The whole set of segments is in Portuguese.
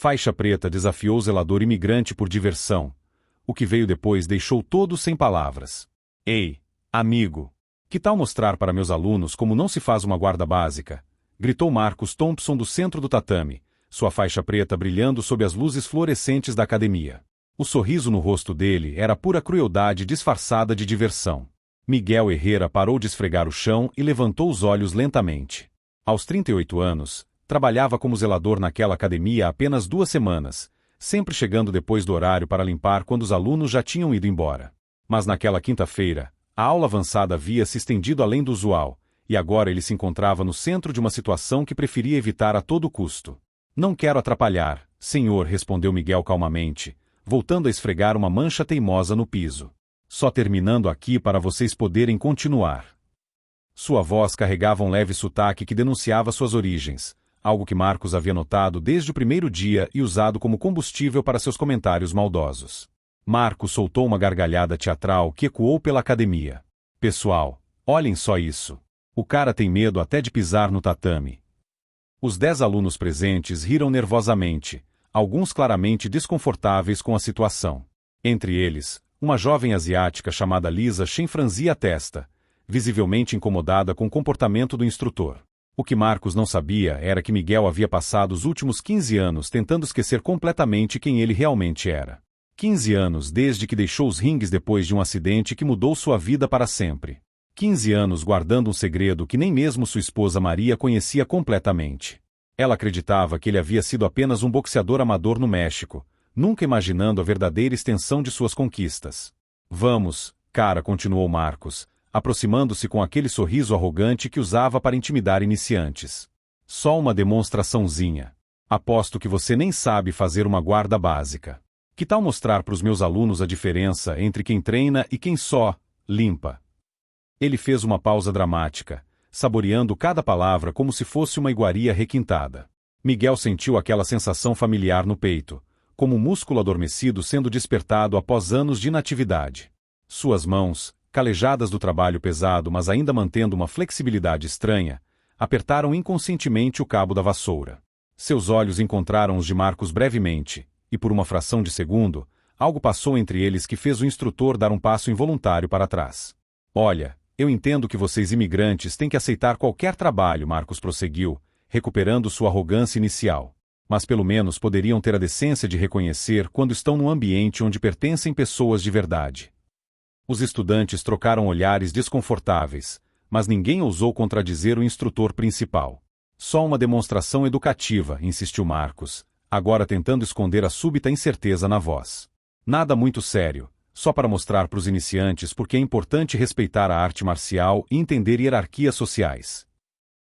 Faixa preta desafiou o zelador imigrante por diversão. O que veio depois deixou todos sem palavras. Ei, amigo! Que tal mostrar para meus alunos como não se faz uma guarda básica? Gritou Marcus Thompson do centro do tatame, sua faixa preta brilhando sob as luzes fluorescentes da academia. O sorriso no rosto dele era pura crueldade disfarçada de diversão. Miguel Herrera parou de esfregar o chão e levantou os olhos lentamente. Aos 38 anos, trabalhava como zelador naquela academia há apenas 2 semanas, sempre chegando depois do horário para limpar quando os alunos já tinham ido embora. Mas naquela quinta-feira, a aula avançada havia se estendido além do usual, e agora ele se encontrava no centro de uma situação que preferia evitar a todo custo. Não quero atrapalhar, senhor, respondeu Miguel calmamente, voltando a esfregar uma mancha teimosa no piso. Só terminando aqui para vocês poderem continuar. Sua voz carregava um leve sotaque que denunciava suas origens, algo que Marcus havia notado desde o primeiro dia e usado como combustível para seus comentários maldosos. Marcus soltou uma gargalhada teatral que ecoou pela academia. Pessoal, olhem só isso. O cara tem medo até de pisar no tatame. Os 10 alunos presentes riram nervosamente, alguns claramente desconfortáveis com a situação. Entre eles, uma jovem asiática chamada Lisa Shen franzia a testa, visivelmente incomodada com o comportamento do instrutor. O que Marcus não sabia era que Miguel havia passado os últimos 15 anos tentando esquecer completamente quem ele realmente era. 15 anos desde que deixou os ringues depois de um acidente que mudou sua vida para sempre. 15 anos guardando um segredo que nem mesmo sua esposa Maria conhecia completamente. Ela acreditava que ele havia sido apenas um boxeador amador no México, nunca imaginando a verdadeira extensão de suas conquistas. Vamos, cara, continuou Marcus, aproximando-se com aquele sorriso arrogante que usava para intimidar iniciantes. Só uma demonstraçãozinha. Aposto que você nem sabe fazer uma guarda básica. Que tal mostrar para os meus alunos a diferença entre quem treina e quem só limpa? Ele fez uma pausa dramática, saboreando cada palavra como se fosse uma iguaria requintada. Miguel sentiu aquela sensação familiar no peito, como um músculo adormecido sendo despertado após anos de inatividade. Suas mãos, calejadas do trabalho pesado mas ainda mantendo uma flexibilidade estranha, apertaram inconscientemente o cabo da vassoura. Seus olhos encontraram os de Marcus brevemente, e por uma fração de segundo, algo passou entre eles que fez o instrutor dar um passo involuntário para trás. Olha, eu entendo que vocês imigrantes têm que aceitar qualquer trabalho, Marcus prosseguiu, recuperando sua arrogância inicial. Mas pelo menos poderiam ter a decência de reconhecer quando estão num ambiente onde pertencem pessoas de verdade. Os estudantes trocaram olhares desconfortáveis, mas ninguém ousou contradizer o instrutor principal. Só uma demonstração educativa, insistiu Marcus, agora tentando esconder a súbita incerteza na voz. Nada muito sério, só para mostrar para os iniciantes por que é importante respeitar a arte marcial e entender hierarquias sociais.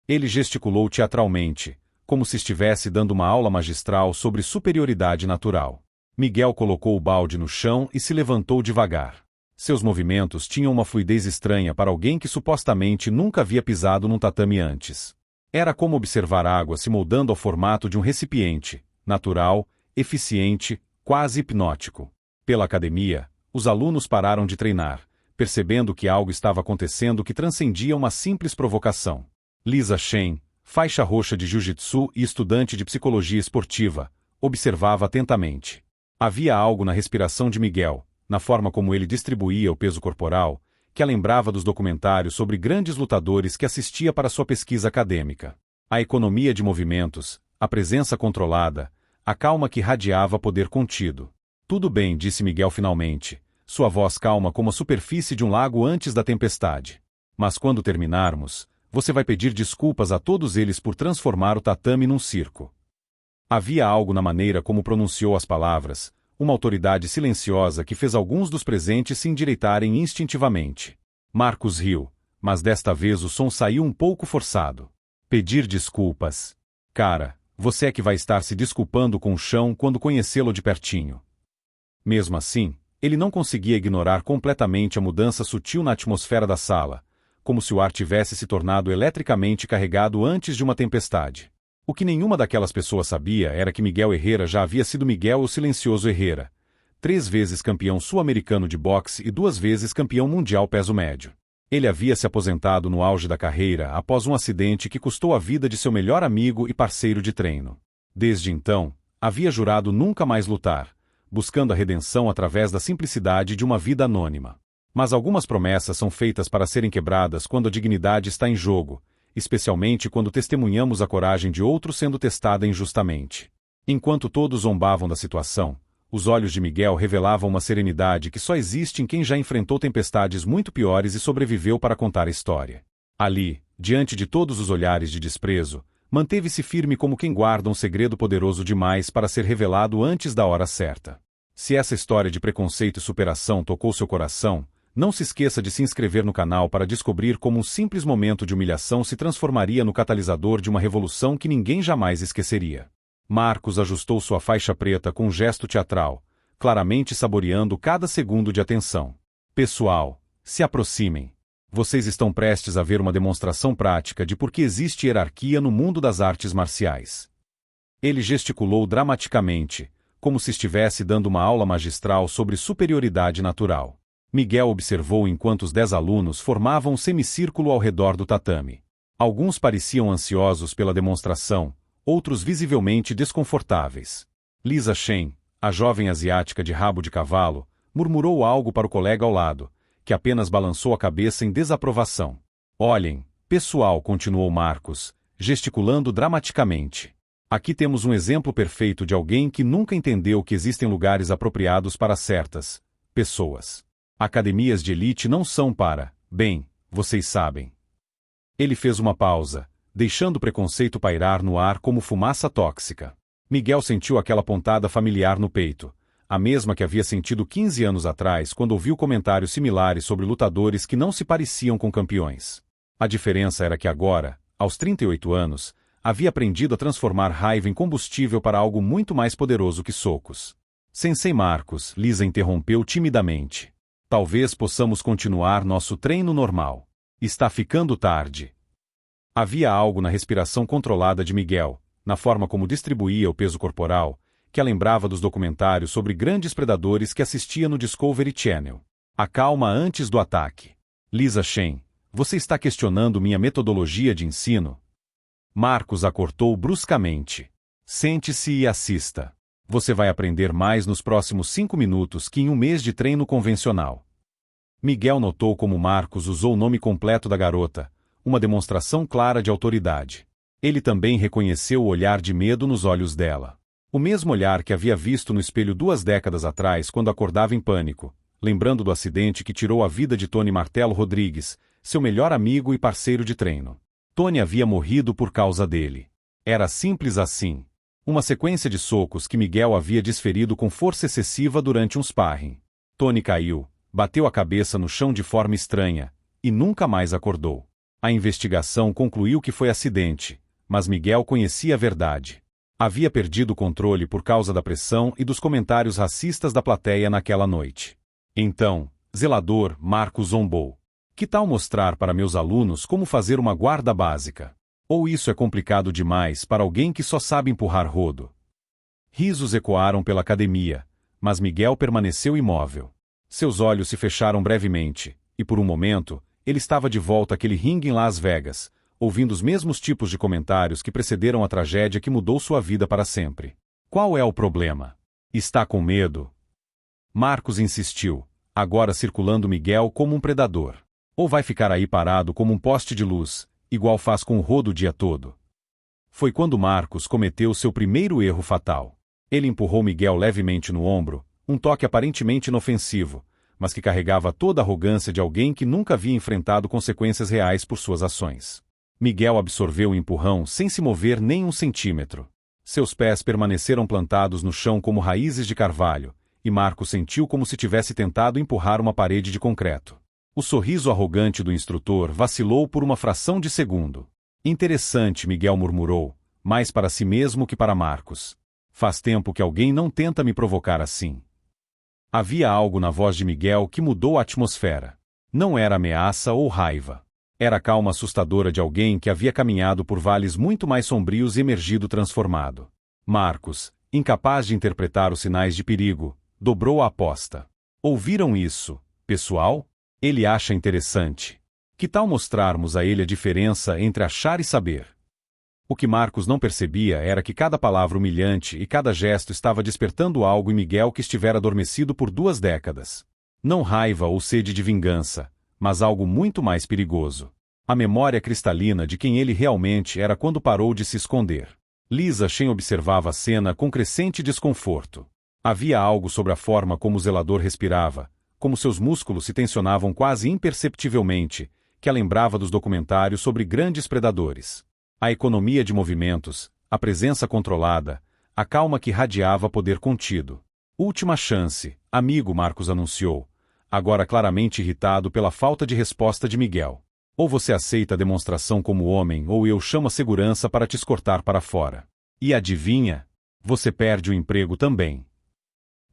Ele gesticulou teatralmente, como se estivesse dando uma aula magistral sobre superioridade natural. Miguel colocou o balde no chão e se levantou devagar. Seus movimentos tinham uma fluidez estranha para alguém que supostamente nunca havia pisado num tatame antes. Era como observar água se moldando ao formato de um recipiente, natural, eficiente, quase hipnótico. Pela academia, os alunos pararam de treinar, percebendo que algo estava acontecendo que transcendia uma simples provocação. Lisa Shen, faixa roxa de jiu-jitsu e estudante de psicologia esportiva, observava atentamente. Havia algo na respiração de Miguel, na forma como ele distribuía o peso corporal, que a lembrava dos documentários sobre grandes lutadores que assistia para sua pesquisa acadêmica. A economia de movimentos, a presença controlada, a calma que radiava poder contido. Tudo bem, disse Miguel finalmente, sua voz calma como a superfície de um lago antes da tempestade. Mas quando terminarmos, você vai pedir desculpas a todos eles por transformar o tatame num circo. Havia algo na maneira como pronunciou as palavras, uma autoridade silenciosa que fez alguns dos presentes se endireitarem instintivamente. Marcus riu, mas desta vez o som saiu um pouco forçado. Pedir desculpas. Cara, você é que vai estar se desculpando com o chão quando conhecê-lo de pertinho. Mesmo assim, ele não conseguia ignorar completamente a mudança sutil na atmosfera da sala, como se o ar tivesse se tornado eletricamente carregado antes de uma tempestade. O que nenhuma daquelas pessoas sabia era que Miguel Herrera já havia sido Miguel o Silencioso Herrera, 3 vezes campeão sul-americano de boxe e 2 vezes campeão mundial peso médio. Ele havia se aposentado no auge da carreira após um acidente que custou a vida de seu melhor amigo e parceiro de treino. Desde então, Havia jurado nunca mais lutar, buscando a redenção através da simplicidade de uma vida anônima. Mas algumas promessas são feitas para serem quebradas quando a dignidade está em jogo, especialmente quando testemunhamos a coragem de outro sendo testada injustamente. Enquanto todos zombavam da situação, os olhos de Miguel revelavam uma serenidade que só existe em quem já enfrentou tempestades muito piores e sobreviveu para contar a história. Ali, diante de todos os olhares de desprezo, manteve-se firme como quem guarda um segredo poderoso demais para ser revelado antes da hora certa. Se essa história de preconceito e superação tocou seu coração, não se esqueça de se inscrever no canal para descobrir como um simples momento de humilhação se transformaria no catalisador de uma revolução que ninguém jamais esqueceria. Marcos ajustou sua faixa preta com um gesto teatral, claramente saboreando cada segundo de atenção. Pessoal, se aproximem. Vocês estão prestes a ver uma demonstração prática de por que existe hierarquia no mundo das artes marciais. Ele gesticulou dramaticamente, como se estivesse dando uma aula magistral sobre superioridade natural. Miguel observou enquanto os 10 alunos formavam um semicírculo ao redor do tatame. Alguns pareciam ansiosos pela demonstração, outros visivelmente desconfortáveis. Lisa Shen, a jovem asiática de rabo de cavalo, murmurou algo para o colega ao lado, que apenas balançou a cabeça em desaprovação. Olhem, pessoal, continuou Marcos, gesticulando dramaticamente. Aqui temos um exemplo perfeito de alguém que nunca entendeu que existem lugares apropriados para certas pessoas. Academias de elite não são para, bem, vocês sabem. Ele fez uma pausa, deixando o preconceito pairar no ar como fumaça tóxica. Miguel sentiu aquela pontada familiar no peito, a mesma que havia sentido 15 anos atrás quando ouviu comentários similares sobre lutadores que não se pareciam com campeões. A diferença era que agora, aos 38 anos, havia aprendido a transformar raiva em combustível para algo muito mais poderoso que socos. Sensei Marcos, Lisa interrompeu timidamente. Talvez possamos continuar nosso treino normal. Está ficando tarde. Havia algo na respiração controlada de Miguel, na forma como distribuía o peso corporal, que a lembrava dos documentários sobre grandes predadores que assistia no Discovery Channel. A calma antes do ataque. Lisa Shen, você está questionando minha metodologia de ensino? Marcos a cortou bruscamente. Sente-se e assista. Você vai aprender mais nos próximos 5 minutos que em um mês de treino convencional. Miguel notou como Marcos usou o nome completo da garota, uma demonstração clara de autoridade. Ele também reconheceu o olhar de medo nos olhos dela. O mesmo olhar que havia visto no espelho 2 décadas atrás quando acordava em pânico, lembrando do acidente que tirou a vida de Tony Martello Rodrigues, seu melhor amigo e parceiro de treino. Tony havia morrido por causa dele. Era simples assim. Uma sequência de socos que Miguel havia desferido com força excessiva durante um sparring. Tony caiu, bateu a cabeça no chão de forma estranha, e nunca mais acordou. A investigação concluiu que foi acidente, mas Miguel conhecia a verdade. Havia perdido o controle por causa da pressão e dos comentários racistas da plateia naquela noite. Então, zelador, Marcos zombou. Que tal mostrar para meus alunos como fazer uma guarda básica? Ou isso é complicado demais para alguém que só sabe empurrar rodo? Risos ecoaram pela academia, mas Miguel permaneceu imóvel. Seus olhos se fecharam brevemente, e por um momento, ele estava de volta àquele ringue em Las Vegas, ouvindo os mesmos tipos de comentários que precederam a tragédia que mudou sua vida para sempre. Qual é o problema? Está com medo? Marcos insistiu, agora circulando Miguel como um predador. Ou vai ficar aí parado como um poste de luz, igual faz com o rodo o dia todo? Foi quando Marcos cometeu seu primeiro erro fatal. Ele empurrou Miguel levemente no ombro, um toque aparentemente inofensivo, mas que carregava toda a arrogância de alguém que nunca havia enfrentado consequências reais por suas ações. Miguel absorveu o empurrão sem se mover nem um centímetro. Seus pés permaneceram plantados no chão como raízes de carvalho, e Marcos sentiu como se tivesse tentado empurrar uma parede de concreto. O sorriso arrogante do instrutor vacilou por uma fração de segundo. Interessante, Miguel murmurou, mais para si mesmo que para Marcos. Faz tempo que alguém não tenta me provocar assim. Havia algo na voz de Miguel que mudou a atmosfera. Não era ameaça ou raiva. Era a calma assustadora de alguém que havia caminhado por vales muito mais sombrios e emergido transformado. Marcos, incapaz de interpretar os sinais de perigo, dobrou a aposta. Ouviram isso, pessoal? Ele acha interessante. Que tal mostrarmos a ele a diferença entre achar e saber? O que Marcos não percebia era que cada palavra humilhante e cada gesto estava despertando algo em Miguel que estivera adormecido por 2 décadas. Não raiva ou sede de vingança, mas algo muito mais perigoso. A memória cristalina de quem ele realmente era quando parou de se esconder. Lisa Shen observava a cena com crescente desconforto. Havia algo sobre a forma como o zelador respirava, como seus músculos se tensionavam quase imperceptivelmente, que a lembrava dos documentários sobre grandes predadores. A economia de movimentos, a presença controlada, a calma que radiava poder contido. Última chance, amigo, Marcos anunciou, agora claramente irritado pela falta de resposta de Miguel. Ou você aceita a demonstração como homem ou eu chamo a segurança para te escortar para fora. E adivinha? Você perde o emprego também.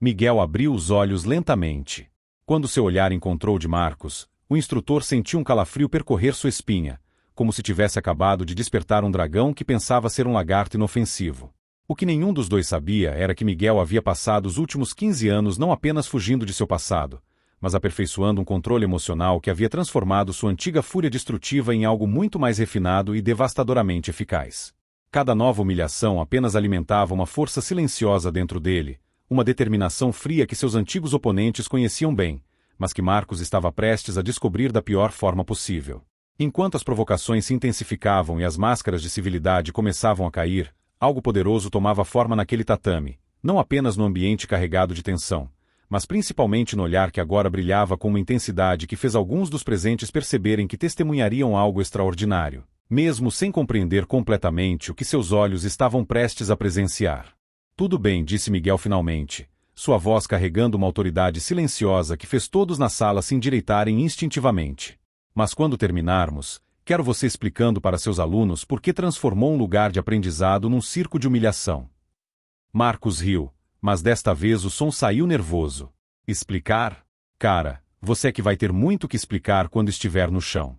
Miguel abriu os olhos lentamente. Quando seu olhar encontrou o de Marcos, o instrutor sentiu um calafrio percorrer sua espinha, como se tivesse acabado de despertar um dragão que pensava ser um lagarto inofensivo. O que nenhum dos dois sabia era que Miguel havia passado os últimos 15 anos não apenas fugindo de seu passado, mas aperfeiçoando um controle emocional que havia transformado sua antiga fúria destrutiva em algo muito mais refinado e devastadoramente eficaz. Cada nova humilhação apenas alimentava uma força silenciosa dentro dele, uma determinação fria que seus antigos oponentes conheciam bem, mas que Marcos estava prestes a descobrir da pior forma possível. Enquanto as provocações se intensificavam e as máscaras de civilidade começavam a cair, algo poderoso tomava forma naquele tatame, não apenas no ambiente carregado de tensão, mas principalmente no olhar que agora brilhava com uma intensidade que fez alguns dos presentes perceberem que testemunhariam algo extraordinário, mesmo sem compreender completamente o que seus olhos estavam prestes a presenciar. Tudo bem, disse Miguel finalmente, sua voz carregando uma autoridade silenciosa que fez todos na sala se endireitarem instintivamente. Mas quando terminarmos, quero você explicando para seus alunos por que transformou um lugar de aprendizado num circo de humilhação. Marcos riu, mas desta vez o som saiu nervoso. Explicar? Cara, você é que vai ter muito que explicar quando estiver no chão.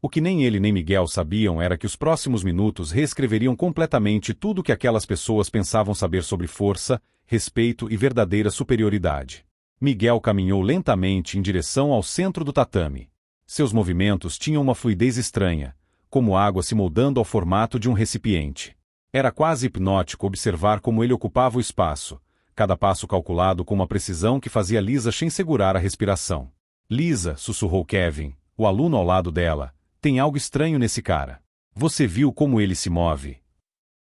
O que nem ele nem Miguel sabiam era que os próximos minutos reescreveriam completamente tudo o que aquelas pessoas pensavam saber sobre força, respeito e verdadeira superioridade. Miguel caminhou lentamente em direção ao centro do tatame. Seus movimentos tinham uma fluidez estranha, como água se moldando ao formato de um recipiente. Era quase hipnótico observar como ele ocupava o espaço, cada passo calculado com uma precisão que fazia Lisa Shen segurar a respiração. Lisa, sussurrou Kevin, o aluno ao lado dela, tem algo estranho nesse cara. Você viu como ele se move?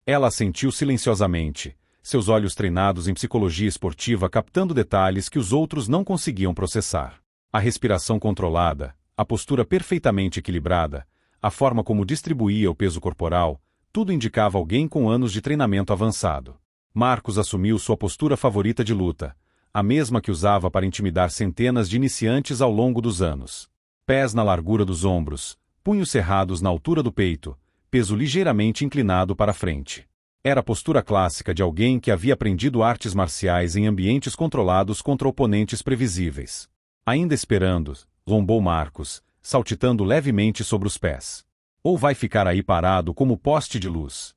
Ela assentiu silenciosamente, seus olhos treinados em psicologia esportiva captando detalhes que os outros não conseguiam processar. A respiração controlada, a postura perfeitamente equilibrada, a forma como distribuía o peso corporal, tudo indicava alguém com anos de treinamento avançado. Marcos assumiu sua postura favorita de luta, a mesma que usava para intimidar centenas de iniciantes ao longo dos anos. Pés na largura dos ombros, punhos cerrados na altura do peito, peso ligeiramente inclinado para a frente. Era a postura clássica de alguém que havia aprendido artes marciais em ambientes controlados contra oponentes previsíveis. Ainda esperando, zombou Marcos, saltitando levemente sobre os pés. Ou vai ficar aí parado como poste de luz?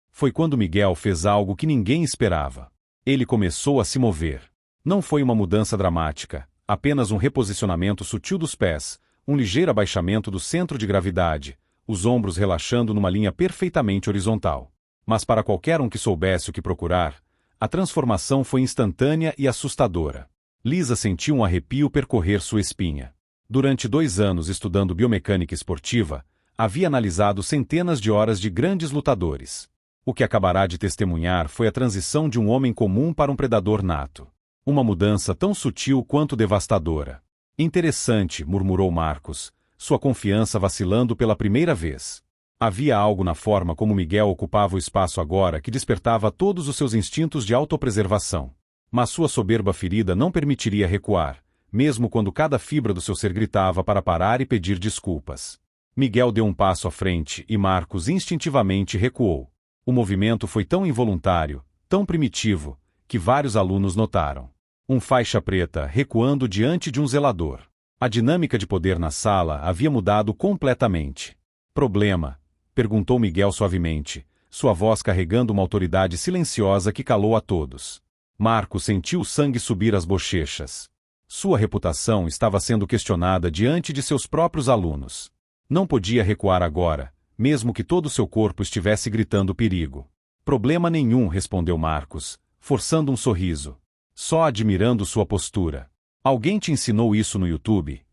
Foi quando Miguel fez algo que ninguém esperava. Ele começou a se mover. Não foi uma mudança dramática, apenas um reposicionamento sutil dos pés, um ligeiro abaixamento do centro de gravidade, os ombros relaxando numa linha perfeitamente horizontal. Mas para qualquer um que soubesse o que procurar, a transformação foi instantânea e assustadora. Lisa sentiu um arrepio percorrer sua espinha. Durante 2 anos estudando biomecânica esportiva, havia analisado centenas de horas de grandes lutadores. O que acabará de testemunhar foi a transição de um homem comum para um predador nato. Uma mudança tão sutil quanto devastadora. Interessante, murmurou Marcos, sua confiança vacilando pela primeira vez. Havia algo na forma como Miguel ocupava o espaço agora que despertava todos os seus instintos de autopreservação. Mas sua soberba ferida não permitiria recuar, mesmo quando cada fibra do seu ser gritava para parar e pedir desculpas. Miguel deu um passo à frente e Marcos instintivamente recuou. O movimento foi tão involuntário, tão primitivo, que vários alunos notaram. Um faixa preta recuando diante de um zelador. A dinâmica de poder na sala havia mudado completamente. Problema? Perguntou Miguel suavemente, sua voz carregando uma autoridade silenciosa que calou a todos. Marcos sentiu o sangue subir às bochechas. Sua reputação estava sendo questionada diante de seus próprios alunos. Não podia recuar agora, mesmo que todo seu corpo estivesse gritando perigo. Problema nenhum, respondeu Marcos, forçando um sorriso. Só admirando sua postura. Alguém te ensinou isso no YouTube?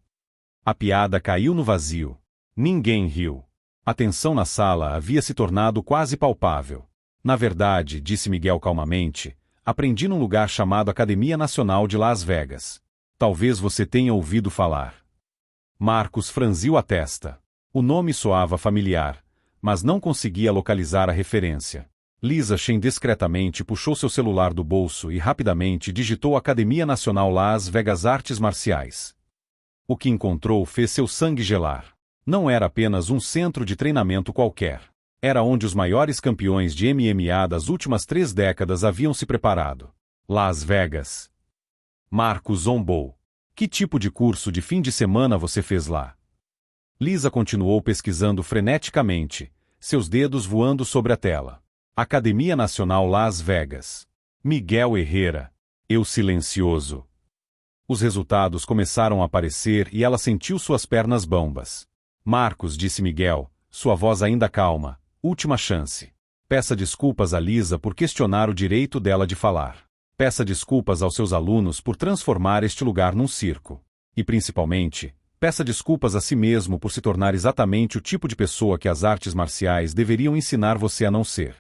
A piada caiu no vazio. Ninguém riu. A tensão na sala havia se tornado quase palpável. Na verdade, disse Miguel calmamente, aprendi num lugar chamado Academia Nacional de Las Vegas. Talvez você tenha ouvido falar. Marcos franziu a testa. O nome soava familiar, mas não conseguia localizar a referência. Lisa Shen discretamente puxou seu celular do bolso e rapidamente digitou Academia Nacional Las Vegas Artes Marciais. O que encontrou fez seu sangue gelar. Não era apenas um centro de treinamento qualquer. Era onde os maiores campeões de MMA das últimas 3 décadas haviam se preparado. Las Vegas. Marcos zombou. Que tipo de curso de fim de semana você fez lá? Lisa continuou pesquisando freneticamente, seus dedos voando sobre a tela. Academia Nacional Las Vegas. Miguel Herrera. Eu silencioso. Os resultados começaram a aparecer e ela sentiu suas pernas bambas. Marcos, disse Miguel, sua voz ainda calma, última chance. Peça desculpas a Lisa por questionar o direito dela de falar. Peça desculpas aos seus alunos por transformar este lugar num circo. E principalmente, peça desculpas a si mesmo por se tornar exatamente o tipo de pessoa que as artes marciais deveriam ensinar você a não ser.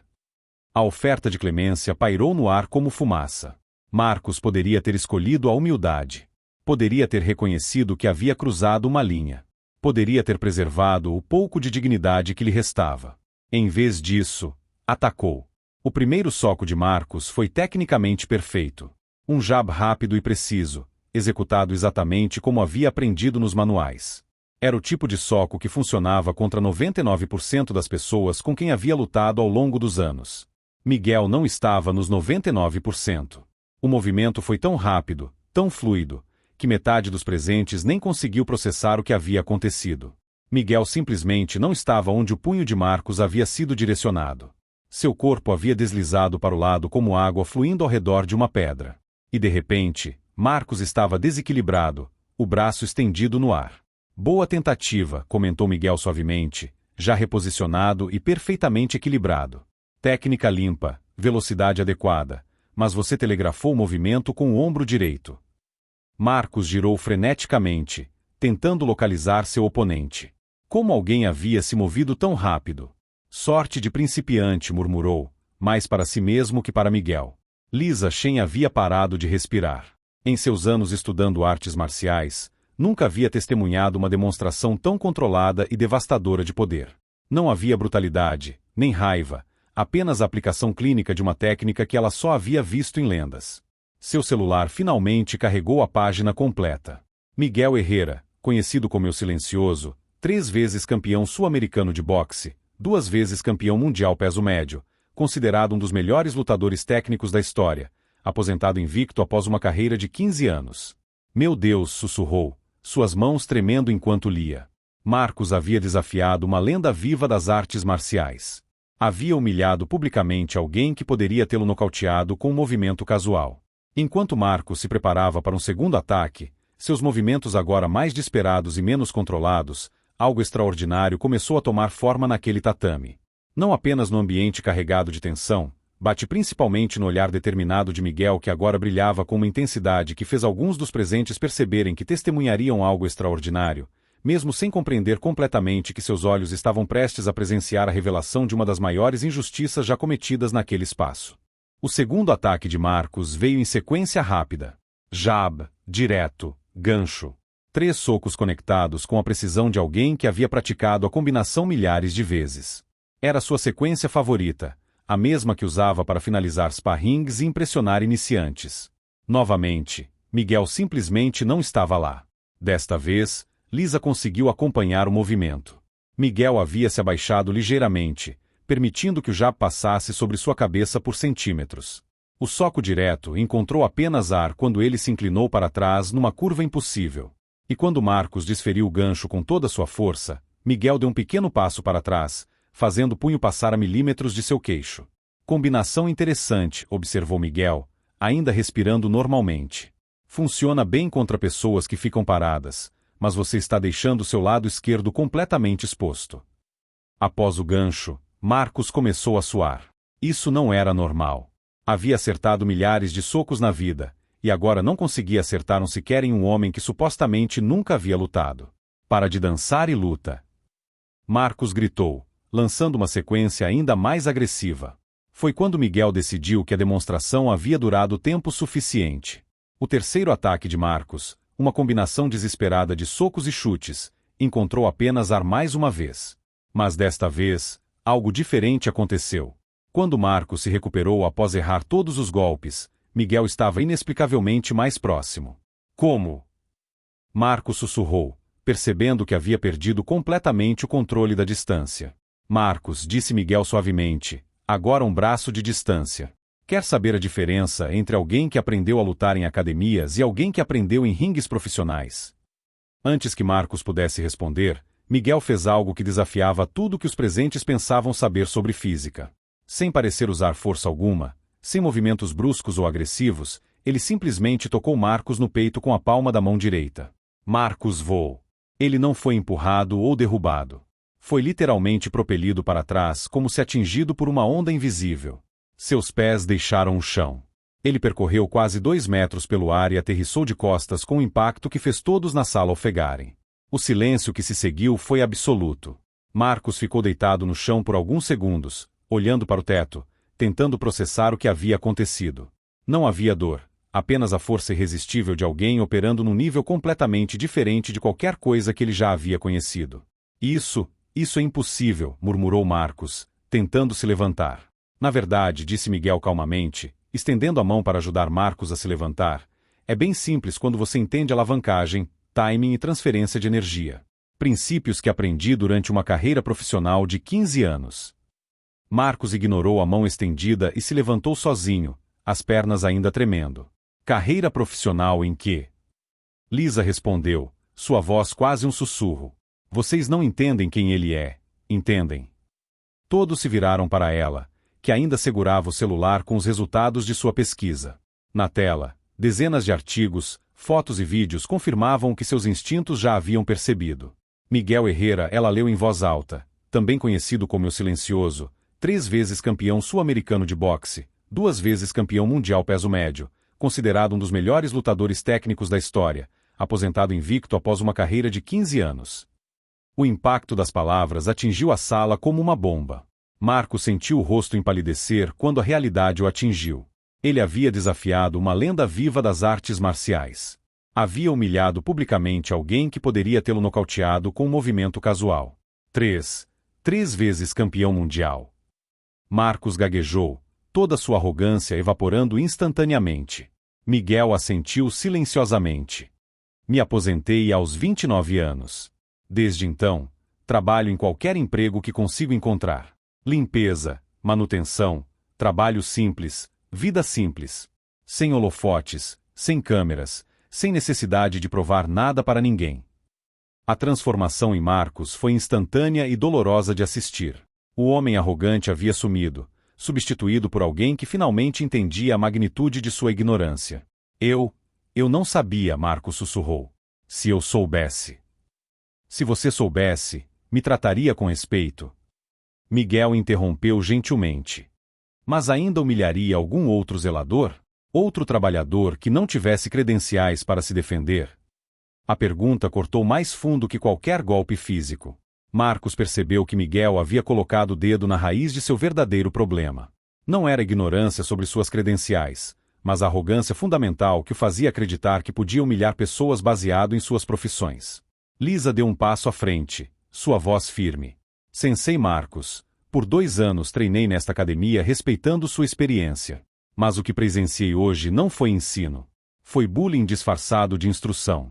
A oferta de clemência pairou no ar como fumaça. Marcos poderia ter escolhido a humildade. Poderia ter reconhecido que havia cruzado uma linha. Poderia ter preservado o pouco de dignidade que lhe restava. Em vez disso, atacou. O primeiro soco de Marcos foi tecnicamente perfeito. Um jab rápido e preciso, executado exatamente como havia aprendido nos manuais. Era o tipo de soco que funcionava contra 99% das pessoas com quem havia lutado ao longo dos anos. Miguel não estava nos 99%. O movimento foi tão rápido, tão fluido, que metade dos presentes nem conseguiu processar o que havia acontecido. Miguel simplesmente não estava onde o punho de Marcos havia sido direcionado. Seu corpo havia deslizado para o lado como água fluindo ao redor de uma pedra. E de repente, Marcos estava desequilibrado, o braço estendido no ar. Boa tentativa, comentou Miguel suavemente, já reposicionado e perfeitamente equilibrado. Técnica limpa, velocidade adequada, mas você telegrafou o movimento com o ombro direito. Marcos girou freneticamente, tentando localizar seu oponente. Como alguém havia se movido tão rápido? Sorte de principiante, murmurou, mais para si mesmo que para Miguel. Lisa Shen havia parado de respirar. Em seus anos estudando artes marciais, nunca havia testemunhado uma demonstração tão controlada e devastadora de poder. Não havia brutalidade, nem raiva, apenas a aplicação clínica de uma técnica que ela só havia visto em lendas. Seu celular finalmente carregou a página completa. Miguel Herrera, conhecido como o Silencioso, 3 vezes campeão sul-americano de boxe, 2 vezes campeão mundial peso médio, considerado um dos melhores lutadores técnicos da história, aposentado invicto após uma carreira de 15 anos. Meu Deus, sussurrou, suas mãos tremendo enquanto lia. Marcos havia desafiado uma lenda viva das artes marciais. Havia humilhado publicamente alguém que poderia tê-lo nocauteado com um movimento casual. Enquanto Marcos se preparava para um segundo ataque, seus movimentos agora mais desesperados e menos controlados, algo extraordinário começou a tomar forma naquele tatame. Não apenas no ambiente carregado de tensão, bate principalmente no olhar determinado de Miguel que agora brilhava com uma intensidade que fez alguns dos presentes perceberem que testemunhariam algo extraordinário, mesmo sem compreender completamente que seus olhos estavam prestes a presenciar a revelação de uma das maiores injustiças já cometidas naquele espaço. O segundo ataque de Marcos veio em sequência rápida. Jab, direto, gancho. 3 socos conectados com a precisão de alguém que havia praticado a combinação milhares de vezes. Era sua sequência favorita, a mesma que usava para finalizar sparrings e impressionar iniciantes. Novamente, Miguel simplesmente não estava lá. Desta vez, Lisa conseguiu acompanhar o movimento. Miguel havia se abaixado ligeiramente, permitindo que o jab passasse sobre sua cabeça por centímetros. O soco direto encontrou apenas ar quando ele se inclinou para trás numa curva impossível. E quando Marcos desferiu o gancho com toda sua força, Miguel deu um pequeno passo para trás, fazendo o punho passar a milímetros de seu queixo. Combinação interessante, observou Miguel, ainda respirando normalmente. Funciona bem contra pessoas que ficam paradas, mas você está deixando seu lado esquerdo completamente exposto. Após o gancho, Marcos começou a suar. Isso não era normal. Havia acertado milhares de socos na vida, e agora não conseguia acertar um sequer em um homem que supostamente nunca havia lutado. Para de dançar e luta! Marcos gritou, lançando uma sequência ainda mais agressiva. Foi quando Miguel decidiu que a demonstração havia durado tempo suficiente. O terceiro ataque de Marcos, uma combinação desesperada de socos e chutes, encontrou apenas ar mais uma vez. Mas desta vez, algo diferente aconteceu. Quando Marcos se recuperou após errar todos os golpes, Miguel estava inexplicavelmente mais próximo. Como? Marcos sussurrou, percebendo que havia perdido completamente o controle da distância. Marcos, disse Miguel suavemente, agora um braço de distância. Quer saber a diferença entre alguém que aprendeu a lutar em academias e alguém que aprendeu em ringues profissionais? Antes que Marcos pudesse responder, Miguel fez algo que desafiava tudo que os presentes pensavam saber sobre física. Sem parecer usar força alguma, sem movimentos bruscos ou agressivos, ele simplesmente tocou Marcos no peito com a palma da mão direita. Marcos voou. Ele não foi empurrado ou derrubado. Foi literalmente propelido para trás como se atingido por uma onda invisível. Seus pés deixaram o chão. Ele percorreu quase 2 metros pelo ar e aterrissou de costas com um impacto que fez todos na sala ofegarem. O silêncio que se seguiu foi absoluto. Marcos ficou deitado no chão por alguns segundos, olhando para o teto, tentando processar o que havia acontecido. Não havia dor, apenas a força irresistível de alguém operando num nível completamente diferente de qualquer coisa que ele já havia conhecido. Isso é impossível, murmurou Marcos, tentando se levantar. Na verdade, disse Miguel calmamente, estendendo a mão para ajudar Marcos a se levantar, é bem simples quando você entende alavancagem, timing e transferência de energia. Princípios que aprendi durante uma carreira profissional de 15 anos. Marcos ignorou a mão estendida e se levantou sozinho, as pernas ainda tremendo. Carreira profissional em que? Lisa respondeu, sua voz quase um sussurro. Vocês não entendem quem ele é, entendem? Todos se viraram para ela, que ainda segurava o celular com os resultados de sua pesquisa. Na tela, dezenas de artigos, fotos e vídeos confirmavam o que seus instintos já haviam percebido. Miguel Herrera, ela leu em voz alta, também conhecido como o Silencioso, 3 vezes campeão sul-americano de boxe, 2 vezes campeão mundial peso médio, considerado um dos melhores lutadores técnicos da história, aposentado invicto após uma carreira de 15 anos. O impacto das palavras atingiu a sala como uma bomba. Marcos sentiu o rosto empalidecer quando a realidade o atingiu. Ele havia desafiado uma lenda viva das artes marciais. Havia humilhado publicamente alguém que poderia tê-lo nocauteado com um movimento casual. 3 vezes campeão mundial. Marcos gaguejou, toda sua arrogância evaporando instantaneamente. Miguel assentiu silenciosamente. Me aposentei aos 29 anos. Desde então, trabalho em qualquer emprego que consigo encontrar. Limpeza, manutenção, trabalho simples, vida simples. Sem holofotes, sem câmeras, sem necessidade de provar nada para ninguém. A transformação em Marcos foi instantânea e dolorosa de assistir. O homem arrogante havia sumido, substituído por alguém que finalmente entendia a magnitude de sua ignorância. Eu não sabia, Marcos sussurrou. Se eu soubesse. Se você soubesse, me trataria com respeito. Miguel interrompeu gentilmente. Mas ainda humilharia algum outro zelador? Outro trabalhador que não tivesse credenciais para se defender? A pergunta cortou mais fundo que qualquer golpe físico. Marcos percebeu que Miguel havia colocado o dedo na raiz de seu verdadeiro problema. Não era ignorância sobre suas credenciais, mas a arrogância fundamental que o fazia acreditar que podia humilhar pessoas baseado em suas profissões. Lisa deu um passo à frente, sua voz firme. Sensei Marcos, por 2 anos treinei nesta academia respeitando sua experiência. Mas o que presenciei hoje não foi ensino. Foi bullying disfarçado de instrução.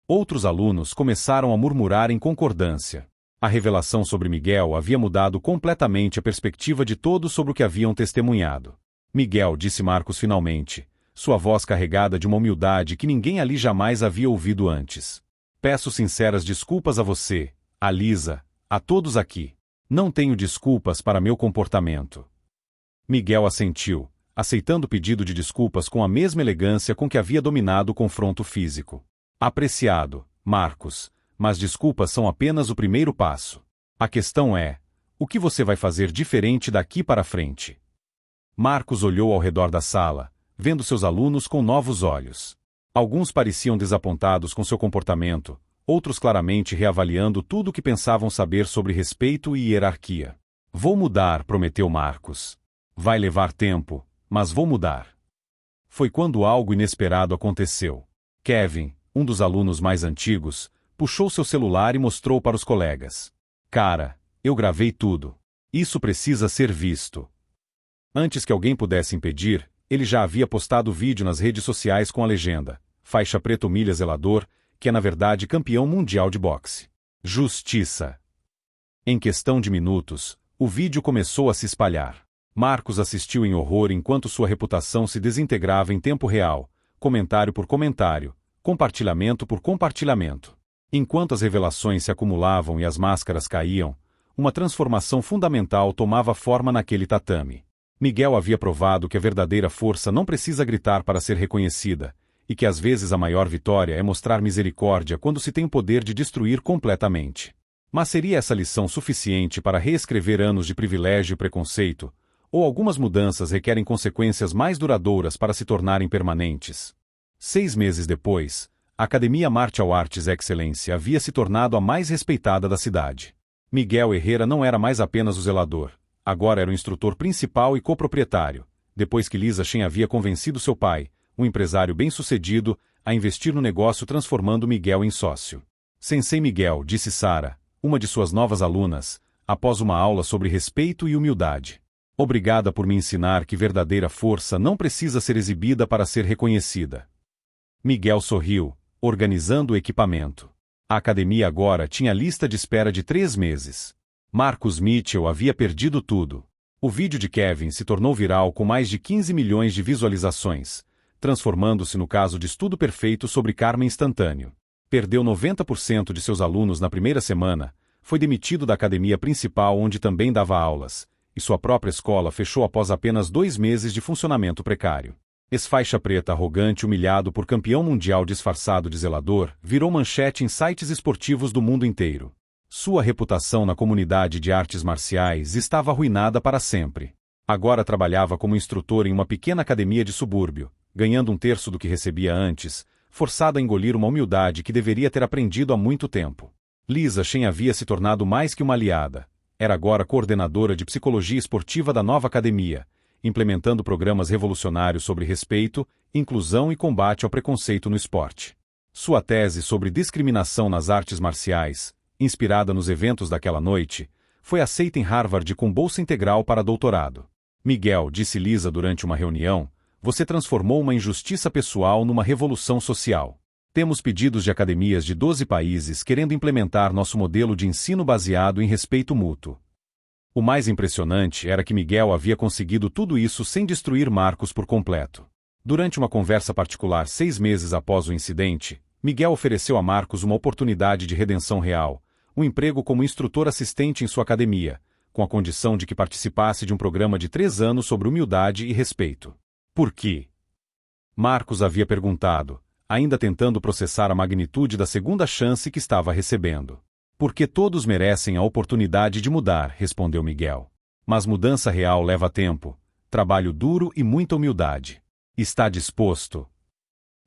Outros alunos começaram a murmurar em concordância. A revelação sobre Miguel havia mudado completamente a perspectiva de todos sobre o que haviam testemunhado. Miguel, disse Marcos finalmente, sua voz carregada de uma humildade que ninguém ali jamais havia ouvido antes. Peço sinceras desculpas a você, a Lisa, a todos aqui. Não tenho desculpas para meu comportamento. Miguel assentiu, aceitando o pedido de desculpas com a mesma elegância com que havia dominado o confronto físico. Apreciado, Marcos, mas desculpas são apenas o primeiro passo. A questão é, o que você vai fazer diferente daqui para frente? Marcos olhou ao redor da sala, vendo seus alunos com novos olhos. Alguns pareciam desapontados com seu comportamento, outros claramente reavaliando tudo o que pensavam saber sobre respeito e hierarquia. Vou mudar, prometeu Marcos. Vai levar tempo, mas vou mudar. Foi quando algo inesperado aconteceu. Kevin, um dos alunos mais antigos, puxou seu celular e mostrou para os colegas. Cara, eu gravei tudo. Isso precisa ser visto. Antes que alguém pudesse impedir, ele já havia postado o vídeo nas redes sociais com a legenda: Faixa preta humilha zelador, que é na verdade campeão mundial de boxe. Justiça. Em questão de minutos, o vídeo começou a se espalhar. Marcos assistiu em horror enquanto sua reputação se desintegrava em tempo real, comentário por comentário, compartilhamento por compartilhamento. Enquanto as revelações se acumulavam e as máscaras caíam, uma transformação fundamental tomava forma naquele tatame. Miguel havia provado que a verdadeira força não precisa gritar para ser reconhecida, e que às vezes a maior vitória é mostrar misericórdia quando se tem o poder de destruir completamente. Mas seria essa lição suficiente para reescrever anos de privilégio e preconceito, ou algumas mudanças requerem consequências mais duradouras para se tornarem permanentes? 6 meses depois, a Academia Martial Arts Excelência havia se tornado a mais respeitada da cidade. Miguel Herrera não era mais apenas o zelador, agora era o instrutor principal e coproprietário, depois que Lisa Shen havia convencido seu pai, um empresário bem-sucedido, a investir no negócio transformando Miguel em sócio. Sensei Miguel, disse Sara, uma de suas novas alunas, após uma aula sobre respeito e humildade. Obrigada por me ensinar que verdadeira força não precisa ser exibida para ser reconhecida. Miguel sorriu, organizando o equipamento. A academia agora tinha lista de espera de 3 meses. Marcus Mitchell havia perdido tudo. O vídeo de Kevin se tornou viral com mais de 15 milhões de visualizações, transformando-se no caso de estudo perfeito sobre karma instantâneo. Perdeu 90% de seus alunos na primeira semana, foi demitido da academia principal onde também dava aulas, e sua própria escola fechou após apenas 2 meses de funcionamento precário. Ex-faixa preta arrogante humilhado por campeão mundial disfarçado de zelador, virou manchete em sites esportivos do mundo inteiro. Sua reputação na comunidade de artes marciais estava arruinada para sempre. Agora trabalhava como instrutor em uma pequena academia de subúrbio, ganhando 1/3 do que recebia antes, forçado a engolir uma humildade que deveria ter aprendido há muito tempo. Lisa Shen havia se tornado mais que uma aliada. Era agora coordenadora de psicologia esportiva da nova academia, implementando programas revolucionários sobre respeito, inclusão e combate ao preconceito no esporte. Sua tese sobre discriminação nas artes marciais, inspirada nos eventos daquela noite, foi aceita em Harvard com bolsa integral para doutorado. Miguel, disse Lisa durante uma reunião, você transformou uma injustiça pessoal numa revolução social. Temos pedidos de academias de 12 países querendo implementar nosso modelo de ensino baseado em respeito mútuo. O mais impressionante era que Miguel havia conseguido tudo isso sem destruir Marcos por completo. Durante uma conversa particular 6 meses após o incidente, Miguel ofereceu a Marcos uma oportunidade de redenção real, um emprego como instrutor assistente em sua academia, com a condição de que participasse de um programa de 3 anos sobre humildade e respeito. Por quê? Marcos havia perguntado, ainda tentando processar a magnitude da segunda chance que estava recebendo. Porque todos merecem a oportunidade de mudar, respondeu Miguel. Mas mudança real leva tempo, trabalho duro e muita humildade. Está disposto?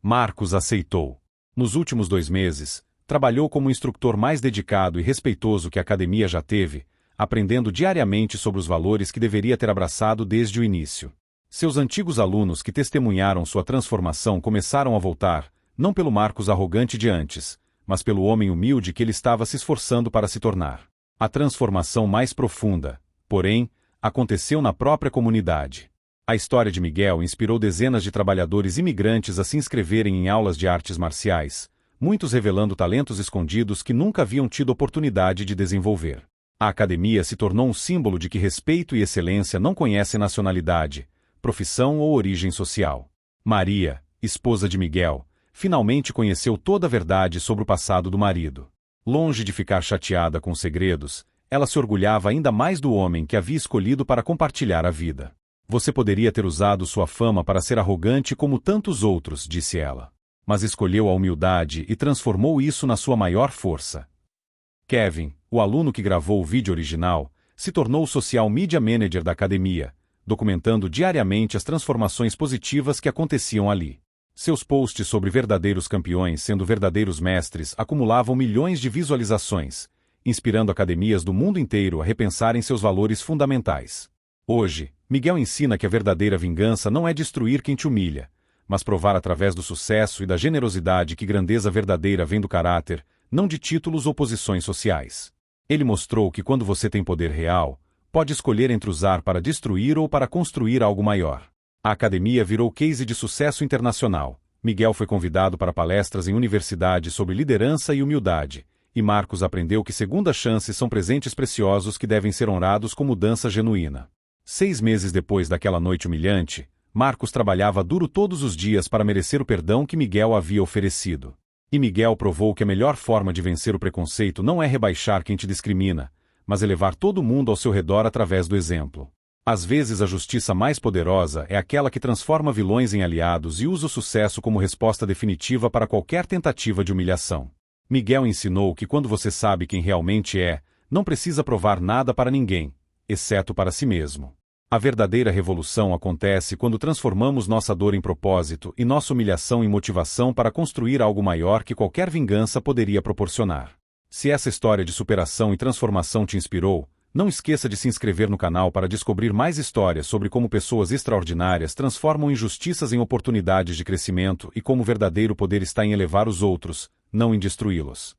Marcos aceitou. Nos últimos 2 meses, trabalhou como o instrutor mais dedicado e respeitoso que a academia já teve, aprendendo diariamente sobre os valores que deveria ter abraçado desde o início. Seus antigos alunos que testemunharam sua transformação começaram a voltar, não pelo Marcos arrogante de antes, mas pelo homem humilde que ele estava se esforçando para se tornar. A transformação mais profunda, porém, aconteceu na própria comunidade. A história de Miguel inspirou dezenas de trabalhadores imigrantes a se inscreverem em aulas de artes marciais, muitos revelando talentos escondidos que nunca haviam tido oportunidade de desenvolver. A academia se tornou um símbolo de que respeito e excelência não conhecem nacionalidade, profissão ou origem social. Maria, esposa de Miguel, finalmente conheceu toda a verdade sobre o passado do marido. Longe de ficar chateada com segredos, ela se orgulhava ainda mais do homem que havia escolhido para compartilhar a vida. Você poderia ter usado sua fama para ser arrogante como tantos outros, disse ela. Mas escolheu a humildade e transformou isso na sua maior força. Kevin, o aluno que gravou o vídeo original, se tornou o social media manager da academia, documentando diariamente as transformações positivas que aconteciam ali. Seus posts sobre verdadeiros campeões sendo verdadeiros mestres acumulavam milhões de visualizações, inspirando academias do mundo inteiro a repensarem seus valores fundamentais. Hoje, Miguel ensina que a verdadeira vingança não é destruir quem te humilha, mas provar através do sucesso e da generosidade que grandeza verdadeira vem do caráter, não de títulos ou posições sociais. Ele mostrou que quando você tem poder real, pode escolher entre usar para destruir ou para construir algo maior. A academia virou case de sucesso internacional. Miguel foi convidado para palestras em universidades sobre liderança e humildade, e Marcos aprendeu que segundas chances são presentes preciosos que devem ser honrados com mudança genuína. 6 meses depois daquela noite humilhante, Marcos trabalhava duro todos os dias para merecer o perdão que Miguel havia oferecido. E Miguel provou que a melhor forma de vencer o preconceito não é rebaixar quem te discrimina, mas elevar todo mundo ao seu redor através do exemplo. Às vezes a justiça mais poderosa é aquela que transforma vilões em aliados e usa o sucesso como resposta definitiva para qualquer tentativa de humilhação. Miguel ensinou que quando você sabe quem realmente é, não precisa provar nada para ninguém, exceto para si mesmo. A verdadeira revolução acontece quando transformamos nossa dor em propósito e nossa humilhação em motivação para construir algo maior que qualquer vingança poderia proporcionar. Se essa história de superação e transformação te inspirou, não esqueça de se inscrever no canal para descobrir mais histórias sobre como pessoas extraordinárias transformam injustiças em oportunidades de crescimento e como o verdadeiro poder está em elevar os outros, não em destruí-los.